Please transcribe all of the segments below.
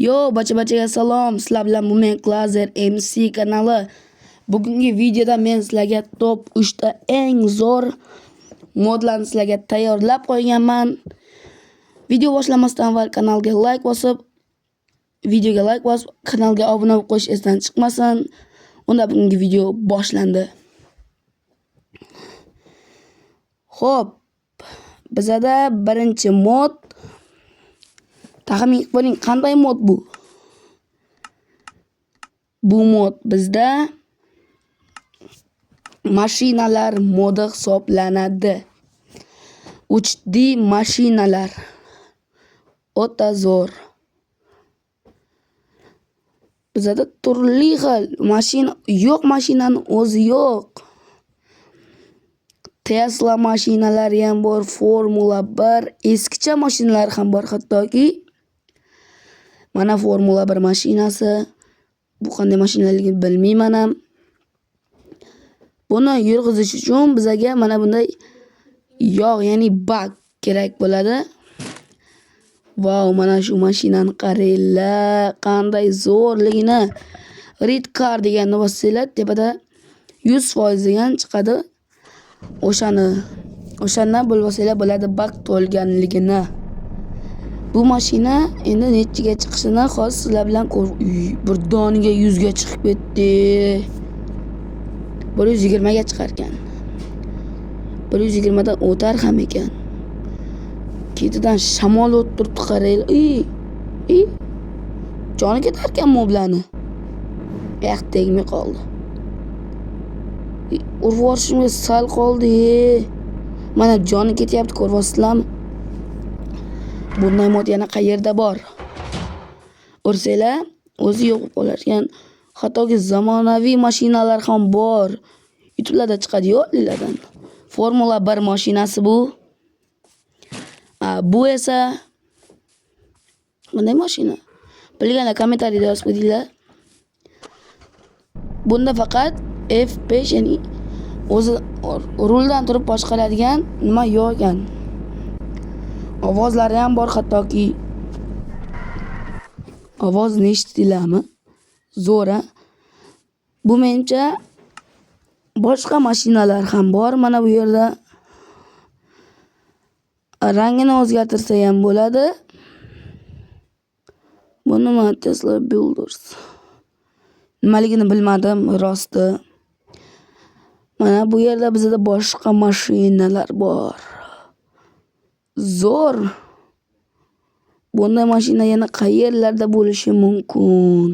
Yo, bacha-bachaga salom. Sizlar bilan Mumen Glazer MC kanali. Bugungi videoda men sizlarga top 3 ta eng zo'r modlarni sizlarga tayyorlab qo'yganman. Video boshlamasdan avval kanalga like bosib, videoga like bosib, kanalga obuna bo'lib qo'yish esdan chiqmasin. Unda bugungi video boshlandi. Xo'p, bizada birinchi mod. Taxmin qiling, qanday mod bu? Bu mod bizda mashinalar modi hisoblanadi. 3D mashinalar. O'ta zo'r. Bizada turli xil mashina yo'q, mashinani o'zi yo'q. Tesla mashinalari ham bor, Formula 1, eskicha mashinalar ham bor, hattoki mana Formula 1 mashinasi. Bu qanday mashinaligini bilmayman ham. Buni yurg'izish uchun bizga mana bunday yog', ya'ni bak kerak bo'ladi. Vau, mana shu mashinani qaranglar, qanday zo'rligini. Red car deganni bossanglar, tepada 100% degan chiqadi. O'shandan bo'lib olsanglar bo'ladi bak to'lganligini. Bu mashina endi nechiga chiqishini hozir sizlar bilan bir doniga 100 ga chiqib ketdi. 120 ga chiqar ekan. 120 dan o'tar ham ekan. Ketidan shamol o'ttirib qaranglar. Joni ketar ekan moblani. Tegmay qoldi. Urvorishimga sal qoldi. Mana joni ketyapti, ko'ryapsizlarmi? Bunday mod yana qayerda bor? Ursanglar o'zi yo'q bo'lib qolar ekan. Hattoki zamonaviy mashinalar ham bor. YouTube'larda chiqadi-yu, lilardan. Formula 1 mashinasi bu. Bu esa qanday mashina? Bilganlar kommentariyada yozib qo'yinglar. Bunda faqat F5, ya'ni o'zi ruldan turib boshqaradigan nima yo'q ekan. Ovozlari ham bor, hattoki. Ovozni eshitdinglarmi? Zo'ra. Bu menimcha boshqa mashinalar ham bor. Mana bu yerda rangini o'zgartirsa ham bo'ladi. Bu nima? Tesla Builders. Nimaligini bilmadim, rosti. Mana bu yerda bizda boshqa mashinalar bor. Zo'r. Bunday mashina yana qayerlarda bo'lishi mumkin?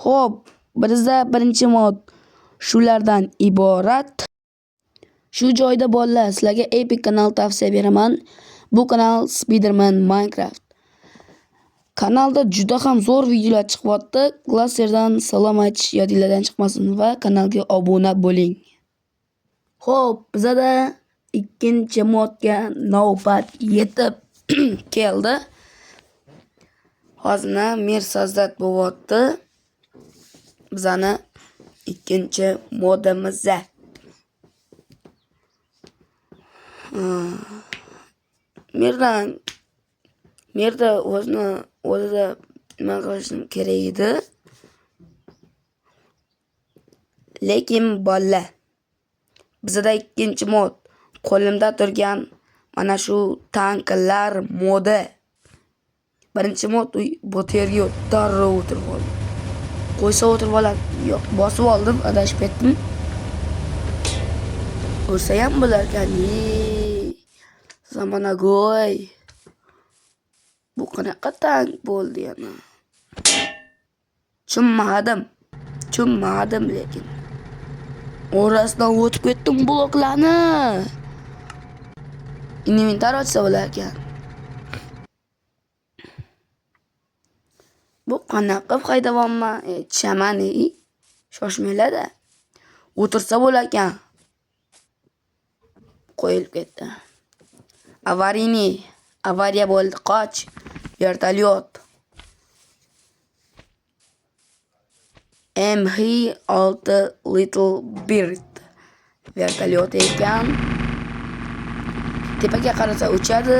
Xo'p, bizda birinchi mod shulardan iborat. Shu joyda bolalar, sizlarga Epic kanal tavsiya beraman. Bu kanal Spiderman Minecraft. Kanalda juda ham zo'r videolar chiqyapti. Glazerdan salom aytish yodingizdan chiqmasin va kanalga obuna bo'ling. Xo'p, bizda ikkinchi modga navbat yetib keldi. Hozirna mersozat bo'lyapti. Bizani ikkinchi modimiz. Merda o'zida nima qilishim kerak edi. Lekin bolalar, bizda ikkinchi mod qo'limda turgan mana shu tanklar modi. Birinchi mod bateriya darrov o'tirib oldi. Qo'ysa o'tirib oladi. Yo'q, bosib oldim, adashib ketdim. O'rsa ham bo'lar ekan. Zamonagoy. Bu qanaqa tank bo'ldi yana? Tushunmadim lekin. Orasidan o'tib ketdim bloklarni. Inventar ochsa bo'lar ekan. Bu qanaqa haydayapman? Chaman, shoshmanglar-da. O'tirsa bo'lar ekan. Qo'yilib ketdi. Avariya bo'ldi, qoch. Vertolyot. MH6 Little Bird. Vertolyot ekan. tepaga qarasa uchadi,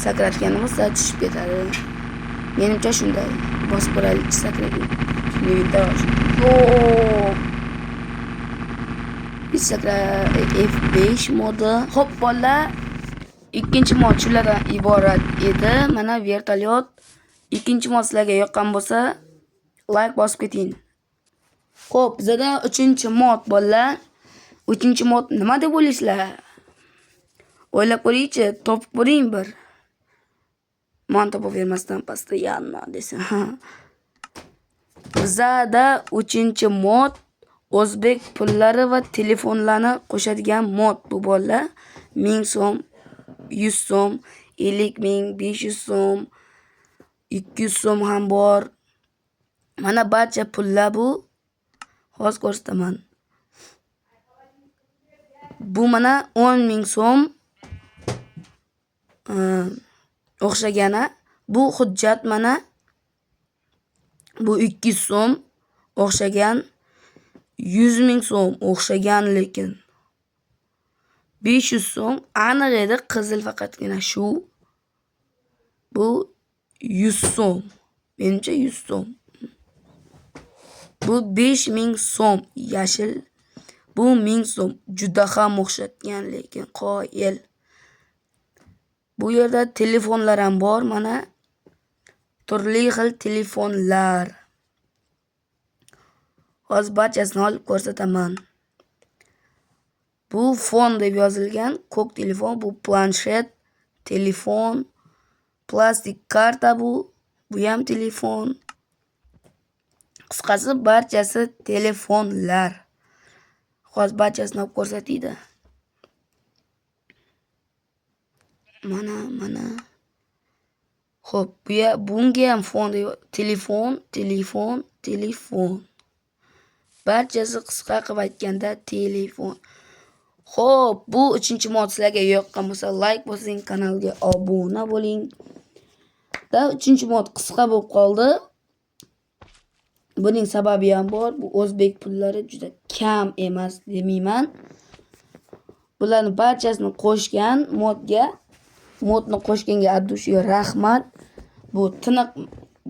sakrayotganda bo'lsa tushib ketadi. Menimcha shunday. Bosib ko'raylik, sakraydi. F5 modi. Xo'p, bolalar, ikkinchi mod shulardan iborat edi. Mana vertolyot. Ikkinchi mod sizlarga yoqqan bo'lsa, like bosib keting. Xo'p, bizda uchinchi mod bolalar. Uchinchi mod nima deb o'ylaysizlar? O'ylab ko'ring-chi, topib ko'ring bir. Men topib bermasdan постоянно desa. Bizda uchinchi mod o'zbek pullari va telefonlarni qo'shadigan mod bu bolalar. 1000 so'm, 100 so'm, 50 ming, 500 so'm, 200 so'm ham bor. Mana barcha pullar bu. Hozir ko'rsataman. Bu mana 10 ming so'm o'xshagani. Bu hujjat mana. Bu 200 so'm o'xshagan. 100 ming so'm o'xshagan lekin. 500 so'm aniq edi, qizil faqatgina shu. Bu 100 so'm. Menimcha 100 so'm. Bu 5000 so'm yashil. Bu 1000 so'm. Juda ham o'xshatgan lekin qoyil. Bu yerda telefonlar ham bor mana. Turli xil telefonlar. Hozir barchasini olib ko'rsataman. Bu fon deb yozilgan, ko'k telefon, bu planshet, telefon, plastik karta bu ham telefon. Qisqasi barchasi telefonlar. Hozir barchasini olib ko'rsataydi. Mana. Xo'p, bunga ham fon deb telefon. Barchasi qisqa qilib aytganda telefon. Xo'p, bu 3-mod sizlarga yoqqan bo'lsa, like bosing, kanalga obuna bo'ling. 3-mod qisqa bo'lib qoldi. Buning sababi ham bor. Bu o'zbek pullari juda kam emas demayman. Bularni barchasini qo'shgan modni qo'shganga addushiga rahmat. Bu tiniq,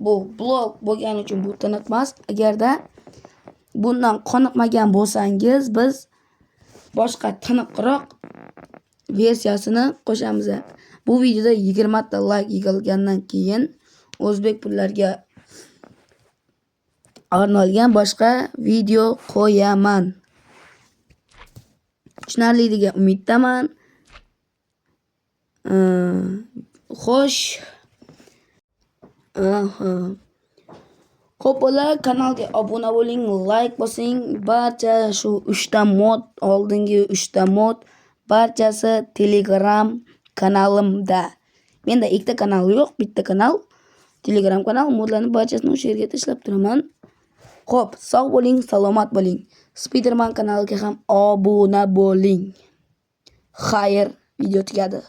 bu blog bo'lgani uchun bu tiniq emas. Agarda bundan qoniqmagan bo'lsangiz, biz boshqa tiniqroq versiyasini qo'shamiz. Bu videoda 20 ta like yig'ilgandan keyin o'zbek pullariga arnalgan boshqa video qo'yaman. Tushunarli degan umiddaman. Xo'sh. Xo'p, kanalga obuna bo'ling, like bosing. Barcha shu 3 ta mod, oldingi 3 ta mod barchasi Telegram kanalimda. Menda 2 ta kanal yo'q, bitta kanal. Telegram kanal modlarni barchasini o'sha yerga tashlab turaman. Xo'p, sog' bo'ling, salomat bo'ling. Spiderman kanaliga ham obuna bo'ling. Xayr, video tugadi.